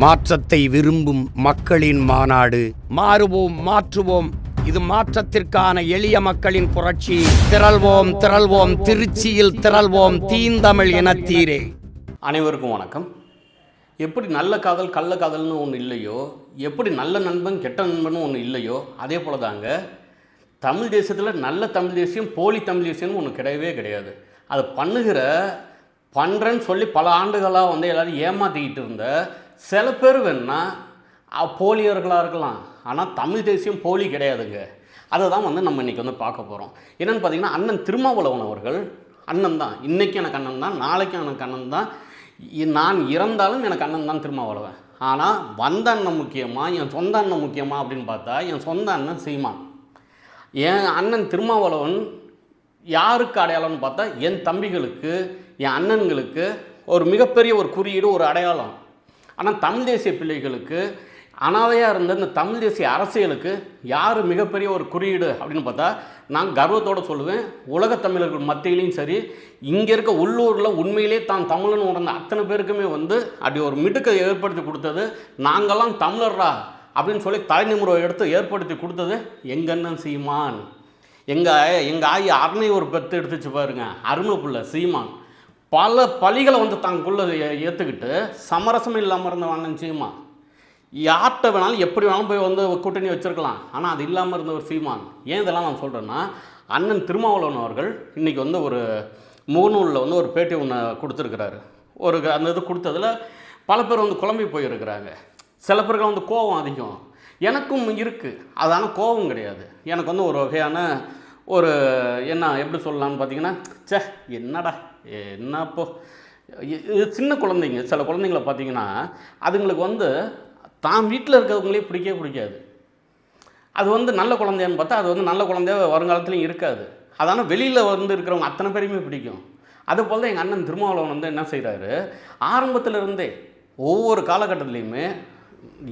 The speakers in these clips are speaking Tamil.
மாற்றத்தை விரும்பும் மக்களின் மாநாடு. மாறுவோம், மாற்றுவோம். இது மாற்றத்திற்கான எளிய மக்களின் புரட்சி. திரள்வோம், திரள்வோம், திருச்சியில் திரள்வோம், தீந்தமிழ் இனத்தீரே. அனைவருக்கும் வணக்கம். எப்படி நல்ல காதல் கள்ள காதல்னு ஒன்று இல்லையோ, எப்படி நல்ல நண்பன் கெட்ட நண்பன் ஒன்று இல்லையோ, அதே போல தாங்க தமிழ் தேசத்தில் நல்ல தமிழ் தேசியம் போலி தமிழ் தேசியம்னு ஒன்று கிடையவே கிடையாது. அதை பண்ணுறேன்னு சொல்லி பல ஆண்டுகளாக எல்லோரும் ஏமாற்றிக்கிட்டு இருந்த சில பேர் வேணுன்னா போலியர்களாக இருக்கலாம். ஆனால் தமிழ் தேசியம் போலி கிடையாதுங்க. அதை தான் நம்ம இன்றைக்கி பார்க்க போகிறோம். என்னென்னு பார்த்தீங்கன்னா, அண்ணன் திருமாவளவன் அவர்கள் அண்ணன் தான். இன்றைக்கி எனக்கு அண்ணன் தான், நாளைக்கும் எனக்கு அண்ணன் தான். நான் இறந்தாலும் எனக்கு அண்ணன் தான் திருமாவளவன். ஆனால் வந்த அண்ணன் முக்கியமாக என் சொந்த அண்ணன் முக்கியமாக அப்படின்னு பார்த்தா என் சொந்த அண்ணன் சீமான். என் அண்ணன் திருமாவளவன் யாருக்கு அடையாளம்னு பார்த்தா என் தம்பிகளுக்கு, என் அண்ணன்களுக்கு ஒரு மிகப்பெரிய ஒரு குறியீடு, ஒரு அடையாளம். ஆனால் தமிழ் தேசிய பிள்ளைகளுக்கு, அனாதையாக இருந்த இந்த தமிழ் தேசிய அரசியலுக்கு யார் மிகப்பெரிய ஒரு குறியீடு அப்படின்னு பார்த்தா, நான் கர்வத்தோடு சொல்லுவேன், உலகத் தமிழர்கள் மத்தியிலையும் சரி, இங்கே இருக்க உள்ளூரில் உண்மையிலே தான் தமிழன்னு உணர்ந்த அத்தனை பேருக்குமே அப்படி ஒரு மிடுக்கை ஏற்படுத்தி கொடுத்தது, நாங்கள்லாம் தமிழர்ரா அப்படின்னு சொல்லி தலைநிமுறை எடுத்து ஏற்படுத்தி கொடுத்தது எங்கள் அண்ணன் சீமான். எங்கள் ஆயி அருணை ஒரு பெற்று எடுத்துச்சு பாருங்க, அருமை பிள்ளை சீமான். பல பழிகளை தாங்குள்ளே ஏற்றுக்கிட்டு சமரசம் இல்லாமல் இருந்த அண்ணன் சீமான். யார்கிட்ட வேணாலும் எப்படி வேணாலும் போய் கூட்டணி வச்சுருக்கலாம். ஆனால் அது இல்லாமல் இருந்த ஒரு சீமான். ஏன் இதெல்லாம் நான் சொல்கிறேன்னா, அண்ணன் திருமாவளவன் அவர்கள் இன்றைக்கி ஒரு முகநூலில் ஒரு பேட்டி ஒன்று கொடுத்துருக்கிறாரு. அந்த இது கொடுத்ததில் பல பேர் குழம்பி போயிருக்கிறாங்க. சில பேருக்கு கோபம் அதிகம். எனக்கும் இருக்குது. அது ஆனால் கோபம் கிடையாது. எனக்கு ஒரு வகையான ஒரு எப்படி சொல்லலான்னு பார்த்தீங்கன்னா, என்னடா என்னப்போ சின்ன குழந்தைங்க, சில குழந்தைங்கள பார்த்தீங்கன்னா அதுங்களுக்கு தான் வீட்டில் இருக்கிறவங்களே பிடிக்காது. அது நல்ல குழந்தையான்னு பார்த்தா அது நல்ல குழந்தைய வருங்காலத்துலையும் இருக்காது. அதனால் வெளியில் இருக்கிறவங்க அத்தனை பேரையுமே பிடிக்கும். அதுபோல் தான் எங்கள் அண்ணன் திருமாவளவன் என்ன செய்கிறாரு, ஆரம்பத்தில் இருந்தே ஒவ்வொரு காலகட்டத்துலேயுமே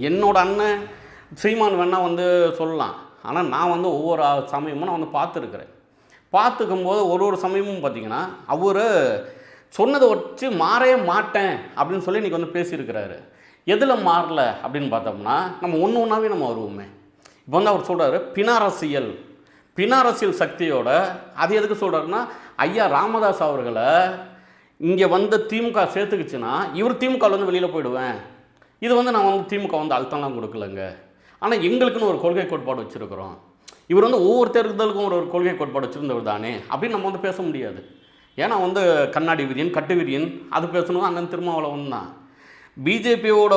என்னோட அண்ணன் சீமான் வேணால் சொல்லலாம். ஆனால் நான் ஒவ்வொரு சமயமும் நான் பார்த்துருக்குறேன். பார்த்துக்கும்போது ஒரு சமயமும் பார்த்திங்கன்னா அவர் சொன்னதை வச்சு மாறவே மாட்டேன் அப்படின்னு சொல்லி இன்றைக்கி பேசியிருக்கிறாரு. எதில் மாறல அப்படின்னு பார்த்தோம்னா, நம்ம ஒன்று ஒன்றாவே நம்ம வருவோமே. இப்போ அவர் சொல்கிறாரு பினாரசியல் சக்தியோட. அது எதுக்கு சொல்கிறாருன்னா, ஐயா ராமதாஸ் அவர்களை இங்கே திமுக சேர்த்துக்குச்சுன்னா இவர் திமுகவில் வெளியில் போயிடுவேன். இது நான் திமுக அழுத்தம்லாம் கொடுக்கலங்க. ஆனால் எங்களுக்குன்னு ஒரு கொள்கை கோட்பாடு வச்சுருக்கிறோம். இவர் ஒவ்வொரு தேர்தலுக்கும் ஒரு கொள்கை கோட்பாடு வச்சுருந்தவர் தானே அப்படின்னு நம்ம பேச முடியாது. ஏன்னா கண்ணாடி விரியன் கட்டு விரியன் அது பேசணும் அண்ணன் திருமாவளவன் தான். பிஜேபியோட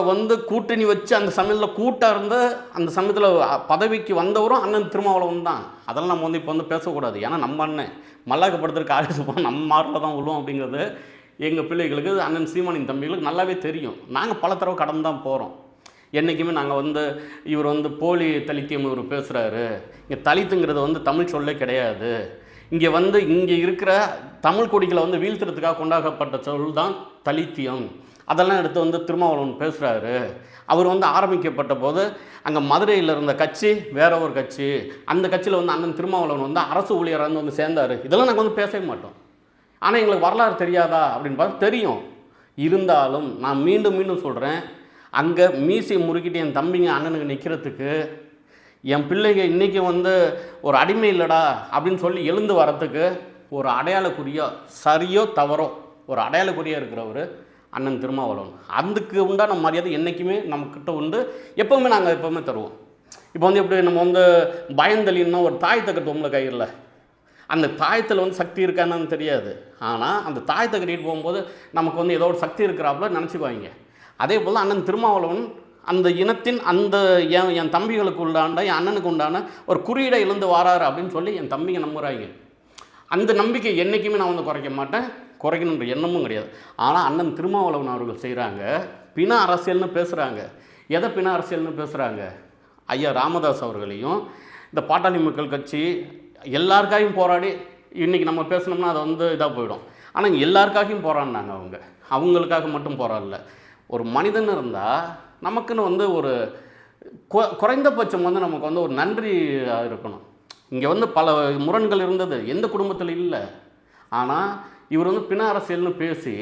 கூட்டணி வச்சு அந்த சமயத்தில் கூட்டாக இருந்த அந்த சமயத்தில் பதவிக்கு வந்தவரும் அண்ணன் திருமாவளவன் தான். அதெல்லாம் நம்ம இப்போ பேசக்கூடாது. ஏன்னா நம்ம அண்ணன் மல்லாக்கப்படுத்துறதுக்கு ஆலோசனை நம்ம மாரில் தான் விழுவோம் அப்படிங்கிறது எங்கள் பிள்ளைகளுக்கு, அண்ணன் சீமானின் தம்பிகளுக்கு நல்லாவே தெரியும். நாங்கள் பல தடவை கடந்து தான் போகிறோம். என்றைக்குமே நாங்கள் இவர் போலி தலித்தியம் இவர் பேசுகிறாரு. இங்கே தலித்துங்கிறது தமிழ் சொல்லே கிடையாது. இங்கே இங்கே இருக்கிற தமிழ் கொடிகளை வீழ்த்துறதுக்காக கொண்டாடப்பட்ட சொல் தான் தலித்தியம். அதெல்லாம் எடுத்து திருமாவளவன் பேசுகிறாரு. அவர் ஆரம்பிக்கப்பட்ட போது அங்கே மதுரையில் இருந்த கட்சி வேற ஒரு கட்சி. அந்த கட்சியில் அண்ணன் திருமாவளவன் அரசு ஊழியராக சேர்ந்தார். இதெல்லாம் நாங்கள் பேசவே மாட்டோம். ஆனால் எங்களுக்கு வரலாறு தெரியாதா அப்படின்னு பார்த்தா தெரியும். இருந்தாலும் நான் மீண்டும் சொல்கிறேன், அங்கே மீசியை முறுக்கிட்டு என் தம்பிங்க அண்ணனுக்கு நிற்கிறதுக்கு, என் பிள்ளைங்க இன்றைக்கி ஒரு அடிமை இல்லைடா அப்படின்னு சொல்லி எழுந்து வரத்துக்கு ஒரு அடையாளக்குறியோ சரியோ தவறோ ஒரு அடையாளக்குறியாக இருக்கிறவர் அண்ணன் திருமாவளவன். அதுக்கு உண்டான மரியாதை என்றைக்குமே நம்மக்கிட்ட எப்போவுமே நாங்கள் எப்போவுமே தருவோம். இப்போ எப்படி நம்ம பயந்தலின்னா ஒரு தாயத்தை கட்டுவோம்ல கயிறில், அந்த தாயத்தில் சக்தி இருக்கான்னு தெரியாது. ஆனால் அந்த தாயத்தை கட்டிட்டு போகும்போது நமக்கு ஏதோ ஒரு சக்தி இருக்கிறாப்புல நினச்சிக்குவாங்க. அதே போல் அண்ணன் திருமாவளவன் அந்த இனத்தின் அந்த என் தம்பிகளுக்கு உண்டான என் அண்ணனுக்கு உண்டான ஒரு குறியீடை இழந்து வராரு அப்படின்னு சொல்லி என் தம்பிங்க நம்புகிறாங்க. அந்த நம்பிக்கை என்றைக்குமே நான் குறைக்க மாட்டேன், குறைக்கணுன்ற எண்ணமும் கிடையாது. ஆனால் அண்ணன் திருமாவளவன் அவர்கள் செய்கிறாங்க, பிண அரசியல்னு பேசுகிறாங்க. எதை பிண அரசியல்னு பேசுகிறாங்க? ஐயா ராமதாஸ் அவர்களையும் இந்த பாட்டாளி மக்கள் கட்சி எல்லாருக்காகவும் போராடி இன்றைக்கி நம்ம பேசணும்னா அது இதாக போயிடும். ஆனால் எல்லாருக்காகவும் போராடினாங்க. அவங்களுக்காக மட்டும் போராடல. ஒரு மனிதன் இருந்தால் நமக்குன்னு ஒரு குறைந்தபட்சம் நமக்கு ஒரு நன்றி இருக்கணும். இங்கே பல முரண்கள் இருந்தது, எந்த குடும்பத்தில் இல்லை. ஆனால் இவர் பிண அரசியல்னு பேசி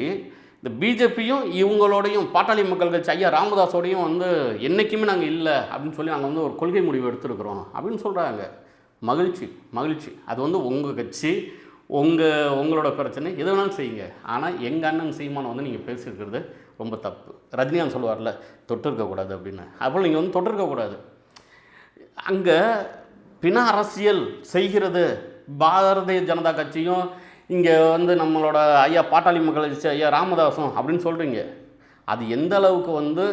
இந்த பிஜேபியும் இவங்களோடையும் பாட்டாளி மக்கள் கட்சி ஐயா ராமதாஸோடையும் வந்து என்றைக்குமே நாங்கள் இல்லை அப்படின்னு சொல்லி நாங்கள் வந்து ஒரு கொள்கை முடிவு எடுத்துருக்குறோம் அப்படின்னு சொல்கிறாங்க. மகிழ்ச்சி மகிழ்ச்சி. அது வந்து உங்கள் கட்சி, உங்களோட பிரச்சனை, எது வேணாலும் செய்யுங்க. ஆனால் எங்கள் அண்ணன் சீமானை வந்து நீங்கள் பேசியிருக்கிறது ரொம்ப தப்பு. ரஜினிகாந்த் சொல்லுவார்ல, தொட்டிருக்கக்கூடாது அப்படின்னு. அப்போ நீங்கள் வந்து தொட்டிருக்கக்கூடாது. அங்கே பிண அரசியல் செய்கிறது பாரதிய ஜனதா கட்சியும் இங்கே வந்து நம்மளோட ஐயா பாட்டாளி மக்கள் கட்சி ஐயா ராமதாஸும் அப்படின்னு சொல்கிறீங்க. அது எந்த அளவுக்கு வந்து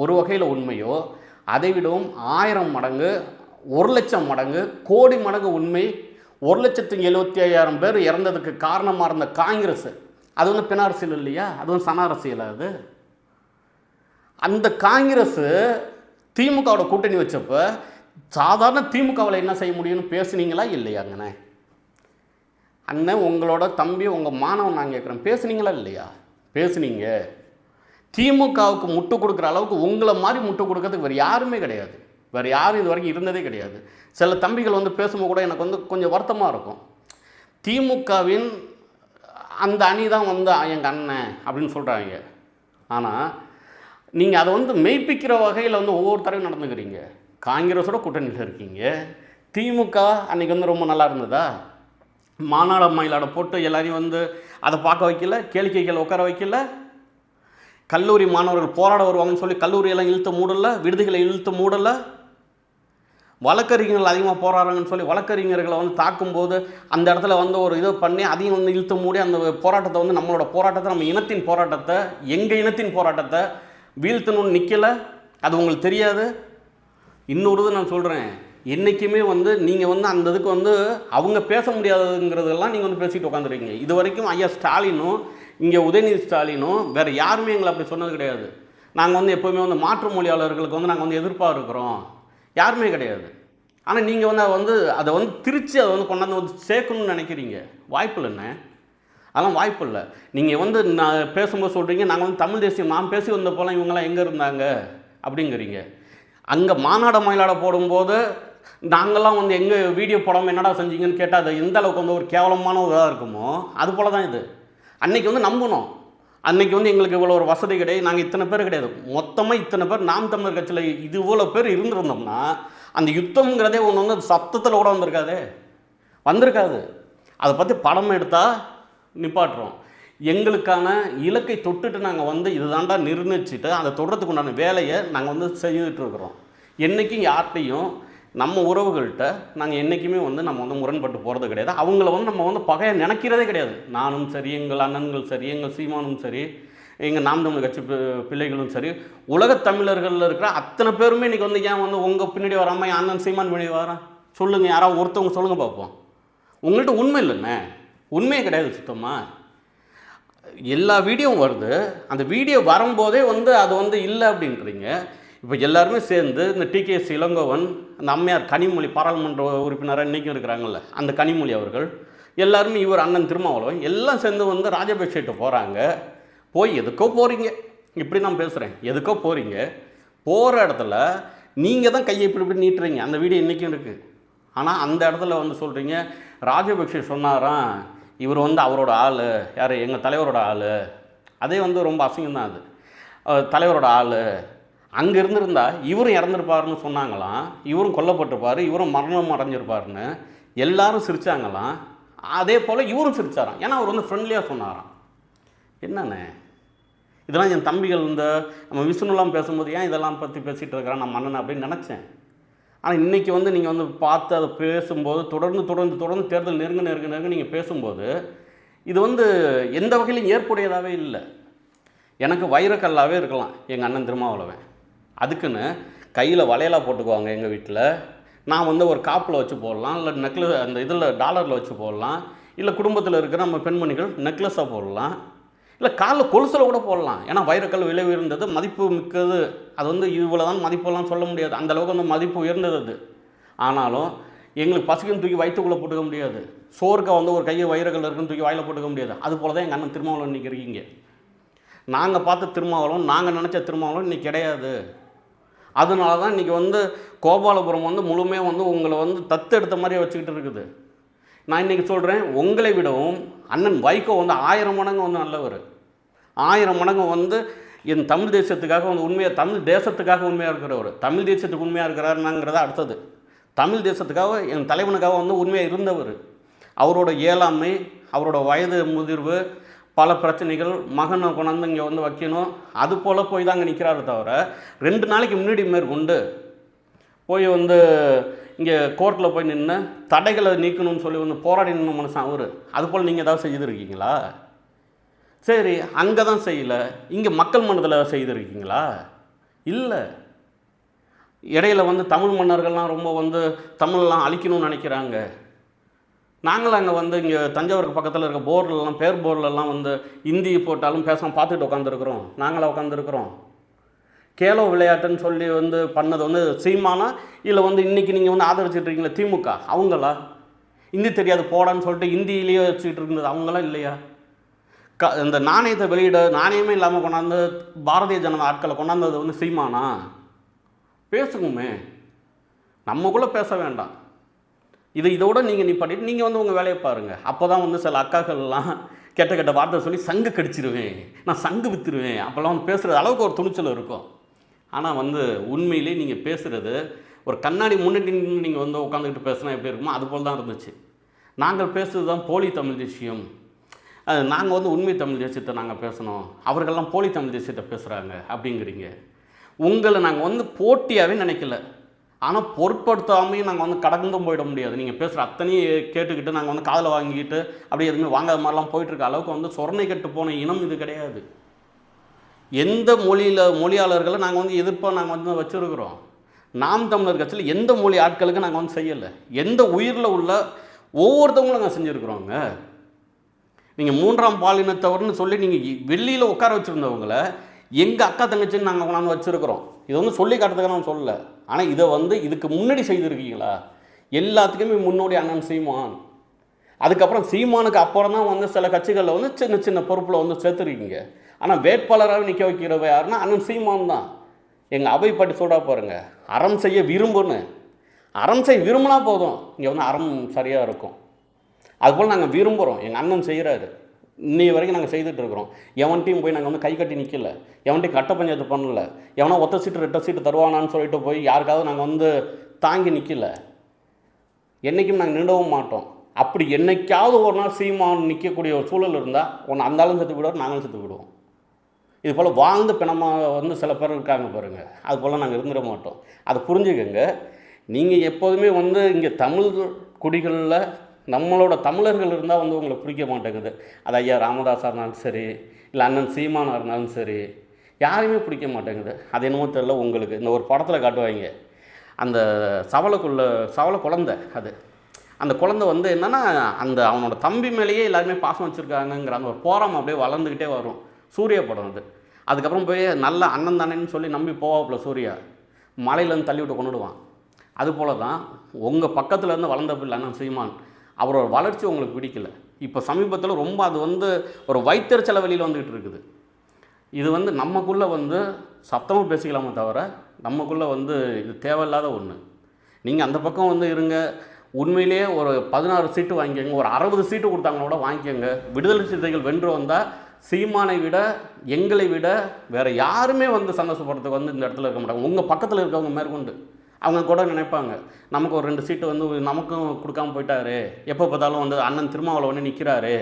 ஒரு வகையில் உண்மையோ அதை விடவும் 1000 மடங்கு 1,00,000 மடங்கு கோடி மடங்கு உண்மை. 1,75,000 பேர் இறந்ததுக்கு காரணமாக இருந்த காங்கிரஸ் அது வந்து பிண அரசியல் இல்லையா? அது வந்து சன அரசியல். அது அந்த காங்கிரஸ் திமுகவோட கூட்டணி வச்சப்போ சாதாரண திமுகவில் என்ன செய்ய முடியும்னு பேசுனீங்களா இல்லையாங்கண்ணே? அண்ணன் உங்களோட தம்பி உங்கள் மாணவன் நான் கேட்குறேன், பேசுனீங்களா இல்லையா? பேசுனீங்க. திமுகவுக்கு முட்டு கொடுக்குற அளவுக்கு உங்களை மாதிரி முட்டு கொடுக்கறதுக்கு வேறு யாருமே கிடையாது. வேறு யாரும் இது வரைக்கும் இருந்ததே கிடையாது. சில தம்பிகள் வந்து பேசும்போது கூட எனக்கு வந்து கொஞ்சம் வருத்தமாக இருக்கும். திமுகவின் அந்த அணி தான் வந்து எங்கள் அண்ணன் அப்படின்னு சொல்கிறாங்க. ஆனால் நீங்கள் அதை வந்து மெய்ப்பிக்கிற வகையில் வந்து ஒவ்வொருத்தரையும் நடந்துக்கிறீங்க. காங்கிரஸோட கூட்டணியில் இருக்கீங்க. திமுக அன்றைக்கி வந்து ரொம்ப நல்லா இருந்ததா? மாநாட மயிலாட போட்டு எல்லாரையும் வந்து அதை பார்க்க வைக்கல, கேளிக்கைகள் உட்கார வைக்கல. கல்லூரி மாணவர்கள் போராட வருவாங்கன்னு சொல்லி கல்லூரியெல்லாம் இழுத்து மூடலை, விடுதிகளை இழுத்து மூடலை. வழக்கறிஞர்கள் அதிகமாக போராடுறாங்கன்னு சொல்லி வழக்கறிஞர்களை வந்து தாக்கும்போது அந்த இடத்துல வந்து ஒரு இதை பண்ணி அதையும் வந்து இழுத்து மூடி அந்த போராட்டத்தை வந்து நம்மளோட போராட்டத்தை, நம்ம இனத்தின் போராட்டத்தை, எங்கள் இனத்தின் போராட்டத்தை வீழ்த்தணும்னு நிற்கலை. அது உங்களுக்கு தெரியாது. இன்னொரு நான் சொல்கிறேன், என்றைக்குமே வந்து நீங்கள் வந்து அந்த இதுக்கு வந்து அவங்க பேச முடியாதுங்கிறதெல்லாம் நீங்கள் வந்து பேசிட்டு உட்காந்துருக்கீங்க. இது வரைக்கும் ஐயா ஸ்டாலினும் இங்கே உதயநிதி ஸ்டாலினும் வேறு யாருமே எங்களை அப்படி சொன்னது கிடையாது. நாங்கள் வந்து எப்போவுமே வந்து மாற்று மொழியாளர்களுக்கு வந்து நாங்கள் வந்து எதிர்ப்பாக இருக்கிறோம், யாருமே கிடையாது. ஆனால் நீங்கள் வந்து அதை வந்து திருச்சி அதை வந்து கொண்டாந்து வந்து சேர்க்கணும்னு நினைக்கிறீங்க. வாய்ப்பு இல்லைண்ணே, அதெல்லாம் வாய்ப்பு இல்லை. நீங்கள் வந்து நான் பேசும்போது சொல்கிறீங்க நாங்கள் வந்து தமிழ் தேசியம் நான் பேசி வந்த போல இவங்கெல்லாம் எங்கே இருந்தாங்க அப்படிங்கிறீங்க. அங்கே மாநாட மயிலாட போடும்போது நாங்கள்லாம் வந்து எங்கள் வீடியோ போடாமல் என்னடா செஞ்சீங்கன்னு கேட்டால் அது எந்த அளவுக்கு வந்து ஒரு கேவலமான ஒரு இதாக இருக்குமோ அது போல தான் இது. அன்றைக்கி வந்து நம்பணும். அன்றைக்கி வந்து எங்களுக்கு இவ்வளோ ஒரு வசதி கிடையாது, நாங்கள் இத்தனை பேர் கிடையாது, மொத்தமாக இத்தனை பேர் நாம் தமிழர் கட்சியில் இது இவ்வளோ பேர் இருந்திருந்தோம்னா அந்த யுத்தம்ங்கிறதே ஒன்று வந்து சத்தத்தில் கூட வந்திருக்காது. அதை பற்றி படம் எடுத்தால் நிப்பாட்டுறோம். எங்களுக்கான இலக்கை தொட்டுட்டு நாங்கள் வந்து இதுதாண்டா நிர்ணயிச்சுட்டு அதை தொடுறதுக்கு உண்டான வேலையை நாங்கள் வந்து செய்துட்ருக்குறோம். என்றைக்கும் யார்கிட்டையும் நம்ம உறவுகள்கிட்ட நாங்கள் என்றைக்குமே வந்து நம்ம வந்து முரண்பட்டு போகிறது கிடையாது. அவங்கள வந்து நம்ம வந்து பகையை நினைக்கிறதே கிடையாது. நானும் சரி, எங்கள் அண்ணன்கள் சரி, எங்கள் சீமானும் சரி, எங்கள் நாம் தமிழ் கட்சி பிள்ளைகளும் சரி, உலகத் தமிழர்களில் இருக்கிற அத்தனை பேருமே இன்றைக்கி வந்து ஏன் வந்து உங்கள் பின்னாடி வராமல் என் அண்ணன் சீமான் பின்னாடி வரான் சொல்லுங்கள், யாராவது ஒருத்தவங்க சொல்லுங்கள் பார்ப்போம். உங்கள்கிட்ட உண்மை இல்லைண்ணே, உண்மையே கிடையாது சுத்தமாக. எல்லா வீடியோவும் வருது, அந்த வீடியோ வரும்போதே வந்து அது வந்து இல்லை அப்படின்றீங்க. இப்போ எல்லாருமே சேர்ந்து இந்த டிகேஎஸ் இளங்கோவன், அந்த அம்மையார் கனிமொழி பாராளுமன்ற உறுப்பினராக இன்றைக்கும் இருக்கிறாங்கல்ல அந்த கனிமொழி அவர்கள், எல்லாருமே இவர் அண்ணன் திருமாவளவன் எல்லாம் சேர்ந்து வந்து ராஜபக்ஷேட்ட போகிறாங்க. போய் எதுக்கோ போகிறீங்க, இப்படி நான் பேசுகிறேன், எதுக்கோ போகிறீங்க. போகிற இடத்துல நீங்கள் தான் கையை இப்படி இப்படி நீட்டுறீங்க. அந்த வீடியோ இன்றைக்கும் இருக்குது. ஆனால் அந்த இடத்துல வந்து சொல்கிறீங்க ராஜபக்ஷே சொன்னாராம் இவர் வந்து அவரோட ஆள், யார், எங்கள் தலைவரோட ஆள். அதே வந்து ரொம்ப அசிங்கம் தான். அது தலைவரோட ஆள் அங்கே இருந்திருந்தா இவரும் இறந்துருப்பாருன்னு சொன்னாங்களாம், இவரும் கொல்லப்பட்டிருப்பார், இவரும் மரணம் அடைஞ்சிருப்பாருன்னு எல்லாரும் சிரித்தாங்களாம். அதே போல் இவரும் சிரித்தாராம், ஏன்னா அவர் வந்து ஃப்ரெண்ட்லியாக சொன்னாராம். என்னண்ணே இதெல்லாம் என் தம்பிகள் இந்த நம்ம விஷ்ணுலாம் பேசும்போது ஏன் இதெல்லாம் பற்றி பேசிகிட்டு இருக்கிறான் நான் மன்னன் அப்படின்னு நினச்சேன். ஆனால் இன்றைக்கி வந்து நீங்கள் வந்து பார்த்து அதை பேசும்போது தொடர்ந்து தேர்தல் நெருங்க நீங்கள் பேசும்போது இது வந்து எந்த வகையிலும் ஏற்புடையதாகவே இல்லை. எனக்கு வைரக்கல்லாகவே இருக்கலாம் எங்கள் அண்ணன் திருமாவளவன், அதுக்குன்னு கையில் வளையலாக போட்டுக்குவாங்க எங்கள் வீட்டில். நான் வந்து ஒரு காப்பில் வச்சு போடலாம், இல்லை நெக்லஸ் அந்த இதில் டாலரில் வச்சு போடலாம், இல்லை குடும்பத்தில் இருக்கிற நம்ம பெண்மணிகள் நெக்லஸாக போடலாம், இல்லை காலில் கொலுசில் கூட போடலாம். ஏன்னா வைரக்கல் விலை உயர்ந்தது, மதிப்பு மிக்கது. அது வந்து இவ்வளோ தான் மதிப்பெல்லாம் சொல்ல முடியாது, அந்தளவுக்கு வந்து மதிப்பு உயர்ந்தது அது. ஆனாலும் எங்களுக்கு பசிக்குன்னு தூக்கி வயிற்றுக்குள்ளே போட்டுக்க முடியாது, சோறுக்கா வந்து ஒரு கையை வைரக்கல் இருக்குன்னு தூக்கி வாயில் போட்டுக்க முடியாது. அது போல தான் எங்கள் அண்ணன் திருமாவளவன் இன்றைக்கி இருக்கீங்க. நாங்கள் பார்த்த திருமாவளவன், நாங்கள் நினச்ச திருமாவளவன் இன்றைக்கி கிடையாது. அதனால தான் இன்றைக்கி வந்து கோபாலபுரம் வந்து முழுமையாக வந்து உங்களை வந்து தத்தெடுத்த மாதிரியே வச்சுக்கிட்டு இருக்குது. நான் இன்றைக்கி சொல்கிறேன், உங்களை விடவும் அண்ணன் வைகோ வந்து 1000 மடங்கு வந்து நல்லவர். 1000 மடங்கு வந்து என் தமிழ் தேசத்துக்காக வந்து உண்மையாக, தமிழ் தேசத்துக்காக உண்மையாக இருக்கிறவர். தமிழ் தேசத்துக்கு உண்மையாக இருக்கிறாருனாங்கிறத அடுத்தது. தமிழ் தேசத்துக்காக, என் தலைவனுக்காக வந்து உண்மையாக இருந்தவர். அவரோட இயலாமை, அவரோட வயது முதிர்வு, பல பிரச்சனைகள், மகனை கொண்டாந்து இங்கே வந்து வைக்கணும், அது போல் போய் தாங்க நிற்கிறாரு தவிர 2 நாளைக்கு முன்னாடி மேற்கொண்டு போய் வந்து இங்கே கோர்ட்டில் போய் நின்று தடைகளை நீக்கணும்னு சொல்லி வந்து போராடி நின்று மனுஷன் அவர். அதுபோல் நீங்கள் ஏதாவது செய்திருக்கீங்களா? சரி, அங்கே தான் செய்யலை, இங்கே மக்கள் மனதில் செய்திருக்கீங்களா? இல்லை. இடையில வந்து தமிழ் மன்னர்கள்லாம் ரொம்ப வந்து தமிழ்லாம் அழிக்கணும்னு நினைக்கிறாங்க. நாங்களும் அங்கே வந்து இங்கே தஞ்சாவூருக்கு பக்கத்தில் இருக்க போர்டிலலாம், பேர் போர்டிலலாம் வந்து இந்தி போட்டாலும் பேசாமல் பார்த்துட்டு உட்காந்துருக்குறோம். நாங்களாம் உட்காந்துருக்குறோம். கேலோ விளையாட்டுன்னு சொல்லி வந்து பண்ணது வந்து சீமானா, இல்லை வந்து இன்றைக்கி நீங்கள் வந்து ஆதரிச்சுட்டு இருக்கீங்களா திமுக, அவங்களா? இந்தி தெரியாது போடான்னு சொல்லிட்டு இந்தியிலேயே வச்சுக்கிட்டு இருந்தது அவங்களாம் இல்லையா? இந்த நாணயத்தை வெளியிட, நாணயமே இல்லாமல் கொண்டாந்து பாரதிய ஜனதா ஆட்களை கொண்டாந்தது வந்து சீமானா? பேசுங்கமே, நம்மக்குள்ளே பேச வேண்டாம். இதோட நீங்கள் நிப்பாட்டிட்டு நீங்கள் வந்து உங்கள் வேலையை பாருங்கள். அப்போ தான் வந்து சில அக்காக்கள்லாம் கெட்ட கெட்ட வார்த்தை சொல்லி சங்கு கடிச்சிருவேன், நான் சங்கு விற்றுருவேன், அப்போல்லாம் வந்து பேசுகிற அளவுக்கு ஒரு துணிச்சல் இருக்கும். ஆனால் வந்து உண்மையிலே நீங்கள் பேசுகிறது ஒரு கண்ணாடி முன்னாடி நீங்கள் வந்து உட்காந்துக்கிட்டு பேசுனா எப்படி இருக்குமோ அதுபோல் தான் இருந்துச்சு. நாங்கள் பேசுகிறது தான் போலி தமிழ் தேசியம், நாங்கள் வந்து உண்மை தமிழ் தேசியத்தை நாங்கள் பேசணும், அவர்கள்லாம் போலி தமிழ் தேசியத்தை பேசுகிறாங்க அப்படிங்கிறீங்க. உங்களை நாங்கள் வந்து போட்டியாகவே நினைக்கல. ஆனால் பொருட்படுத்தாமையும் நாங்கள் வந்து கடந்தும் போயிட முடியாது. நீங்கள் பேசுகிற அத்தனையும் கேட்டுக்கிட்டு நாங்கள் வந்து காதில் வாங்கிக்கிட்டு அப்படியே எதுவுமே வாங்காத மாதிரிலாம் போயிட்டுருக்க அளவுக்கு வந்து சொரணை கட்டு போன இனம் இது கிடையாது. எந்த மொழியாளர்களை நாங்கள் வந்து எதிர்ப்பாக நாங்கள் வந்து வச்சுருக்கிறோம். நாம் தமிழர் கட்சியில் எந்த மொழி ஆட்களுக்கு நாங்கள் வந்து செய்யலை. எந்த உயிரில் உள்ள ஒவ்வொருத்தவங்களும் நாங்கள் செஞ்சுருக்குறோங்க. நீங்கள் 3ஆம் பாலினத்தவர்னு சொல்லி நீங்கள் வெளியில் உட்கார வச்சுருந்தவங்களை எங்கள் அக்கா தங்கச்சின்னு நாங்கள் கொண்டாந்து வச்சுருக்கிறோம். இதை வந்து சொல்லி காட்டுறதுக்காக நான் சொல்லலை. ஆனால் இதை வந்து இதுக்கு முன்னாடி செய்திருக்கீங்களா? எல்லாத்துக்குமே முன்னோடி அண்ணன் சீமான். அதுக்கப்புறம் சீமானுக்கு அப்புறம் தான் வந்து சில கட்சிகளில் வந்து சின்ன சின்ன பொறுப்பில் வந்து சேர்த்துருக்கீங்க. ஆனால் வேட்பாளராக நிற்க வைக்கிறவ யாருன்னா அண்ணன் சீமான் தான். எங்கள் அவை பாட்டி சொல்கிறா பாருங்கள், அறம் செய்ய விரும்புன்னு. அறம் செய்ய விரும்பினா போதும், இங்கே வந்து அறம் சரியாக இருக்கும். அதுபோல் நாங்கள் விரும்புகிறோம், எங்கள் அண்ணன் செய்கிறாரு, இன்னி வரைக்கும் நாங்கள் செய்துட்ருக்குறோம். எவன்ட்டையும் போய் நாங்கள் வந்து கை கட்டி நிற்கல, எவன்ட்டையும் கட்ட பஞ்சாயத்து பண்ணல, எவனா ஒத்த சீட்டு 2 சீட்டு தருவானான்னு சொல்லிட்டு போய் யாருக்காவது நாங்கள் வந்து தாங்கி நிற்கல. என்றைக்கும் நாங்கள் நின்றவும் மாட்டோம். அப்படி என்னைக்காவது ஒரு நாள் சீமான் நிற்கக்கூடிய ஒரு சூழல் இருந்தால் ஒன்று அந்தாலும் செத்து விடுவோம், நாங்களும் செத்து விடுவோம். இது போல் வாழ்ந்து பிணமாக வந்து சில பேர் இருக்காங்க பாருங்கள், அது போல் நாங்கள் இருந்துட மாட்டோம். அதை புரிஞ்சுக்கங்க. நீங்கள் எப்போதுமே வந்து இங்கே தமிழ் குடிகளில் நம்மளோட தமிழர்கள் இருந்தால் வந்து உங்களுக்கு பிடிக்க மாட்டேங்குது. அது ஐயா ராமதாஸாக இருந்தாலும் சரி, இல்லை அண்ணன் சீமானாக இருந்தாலும் சரி, யாரையுமே பிடிக்க மாட்டேங்குது. அது என்னமோ தெரியல. உங்களுக்கு இந்த ஒரு படத்தில் காட்டுவாங்க, அந்த சவலை குழந்தை, அது அந்த குழந்தை வந்து என்னென்னா அந்த அவனோட தம்பி மேலேயே எல்லாருமே பாசம் வச்சுருக்காங்கங்கிற அந்த ஒரு போராமம் அப்படியே வளர்ந்துக்கிட்டே வரும். சூர்யா படம் அது. அதுக்கப்புறம் போய் நல்ல அண்ணன் தானேன்னு சொல்லி நம்பி போவாப்புல சூர்யா, மலையிலேருந்து தள்ளி விட்டு கொண்டுடுவான். அதுபோல தான் உங்கள் பக்கத்துலேருந்து வளர்ந்த பிள்ளை அண்ணன் சீமான், அவரோட வளர்ச்சி உங்களுக்கு பிடிக்கல. இப்போ சமீபத்தில் ரொம்ப அது வந்து ஒரு வைத்தறிச்சல வெளியில் வந்துக்கிட்டு இருக்குது. இது வந்து நமக்குள்ளே வந்து சத்தமாக பேசிக்கலாமே தவிர நமக்குள்ளே வந்து இது தேவையில்லாத ஒன்று. நீங்கள் அந்த பக்கம் வந்து இருங்க, உண்மையிலேயே ஒரு 16 சீட்டு வாங்கிக்கோங்க, ஒரு 60 சீட்டு கொடுத்தாங்களோட வாங்கிக்கோங்க. விடுதலை சிறுத்தைகள் வென்று வந்தால் சீமானை விட, எங்களை விட வேறு யாருமே வந்து சந்தோஷப்படுறதுக்கு வந்து இந்த இடத்துல இருக்க மாட்டாங்க. உங்கள் பக்கத்தில் இருக்கவங்க மேற்கொண்டு அவங்க கூட நினைப்பாங்க, நமக்கு ஒரு 2 சீட்டு வந்து நமக்கும் கொடுக்காமல் போயிட்டாரு, எப்போ பார்த்தாலும் வந்து அண்ணன் திருமாவளவன் நிற்கிறாரு,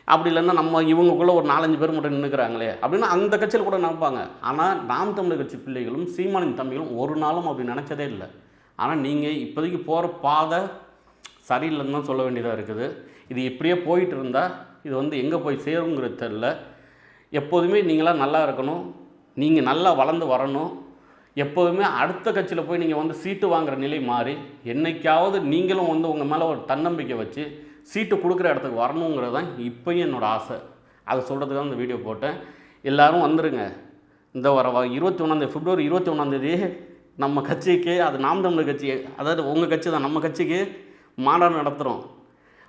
அப்படி இல்லைன்னா நம்ம இவங்களுக்குள்ளே ஒரு 4-5 பேர் மட்டும் நின்றுக்கிறாங்களே அப்படின்னு அந்த கட்சியில் கூட நினைப்பாங்க. ஆனால் நாம் தமிழர் கட்சி பிள்ளைகளும் சீமானின் தம்பிகளும் ஒரு நாளும் அப்படி நினச்சதே இல்லை. ஆனால் நீங்கள் இப்போதைக்கு போகிற பாதை சரியில்லைன்னு தான் சொல்ல வேண்டியதாக இருக்குது. இது இப்படியே போயிட்டு இருந்தால் இது வந்து எங்கே போய் சேருங்கிறது தெரில. எப்போதுமே நீங்களாம் நல்லா இருக்கணும், நீங்கள் நல்லா வளர்ந்து வரணும். எப்போதுமே அடுத்த கட்சியில் போய் நீங்கள் வந்து சீட்டு வாங்குகிற நிலை மாறி என்றைக்காவது நீங்களும் வந்து உங்கள் மேலே ஒரு தன்னம்பிக்கை வச்சு சீட்டு கொடுக்குற இடத்துக்கு வரணுங்கிறது தான் இப்போயும் என்னோடய ஆசை. அதை சொல்கிறதுக்கு தான் இந்த வீடியோ போட்டேன். எல்லோரும் வந்துடுங்க. இந்த வர 21 பிப்ரவரி 21 நம்ம கட்சிக்கு, அது நாம் தமிழர் கட்சி, அதாவது உங்கள் கட்சி தான், நம்ம கட்சிக்கு மாநாடு நடத்துகிறோம்.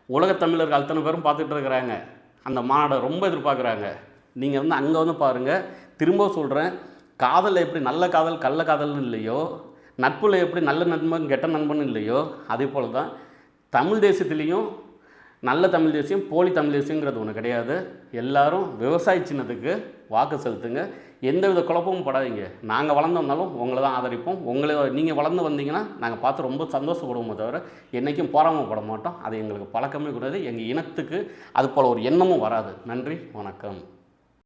உலகத் தமிழர்கள் அத்தனை பேரும் பார்த்துட்டு இருக்கிறாங்க. அந்த மாநாடை ரொம்ப எதிர்பார்க்குறாங்க. நீங்கள் வந்து அங்கே வந்து பாருங்கள். திரும்ப சொல்கிறேன், காதலில் எப்படி நல்ல காதல் கள்ள காதல்னு இல்லையோ, நட்பில் எப்படி நல்ல நண்பன் கெட்ட நண்பன் இல்லையோ, அதே போல் தான் தமிழ் தேசத்துலேயும் நல்ல தமிழ் தேசியம் போலி தமிழ் தேசியங்கிறது ஒன்று கிடையாது. எல்லாரும் விவசாய சின்னத்துக்கு வாக்கு செலுத்துங்க. எந்தவித குழப்பமும் படாதீங்க. நாங்கள் வளர்ந்தோம்னாலும் உங்களை தான் ஆதரிப்போம். நீங்கள் வளர்ந்து வந்தீங்கன்னா நாங்கள் பார்த்து ரொம்ப சந்தோஷப்படுவோமே தவிர என்றைக்கும் பொறாமைப்பட மாட்டோம். அது எங்களுக்கு பழக்கமே கூடாது. எங்கள் இனத்துக்கு அது போல் ஒரு எண்ணமும் வராது. நன்றி, வணக்கம்.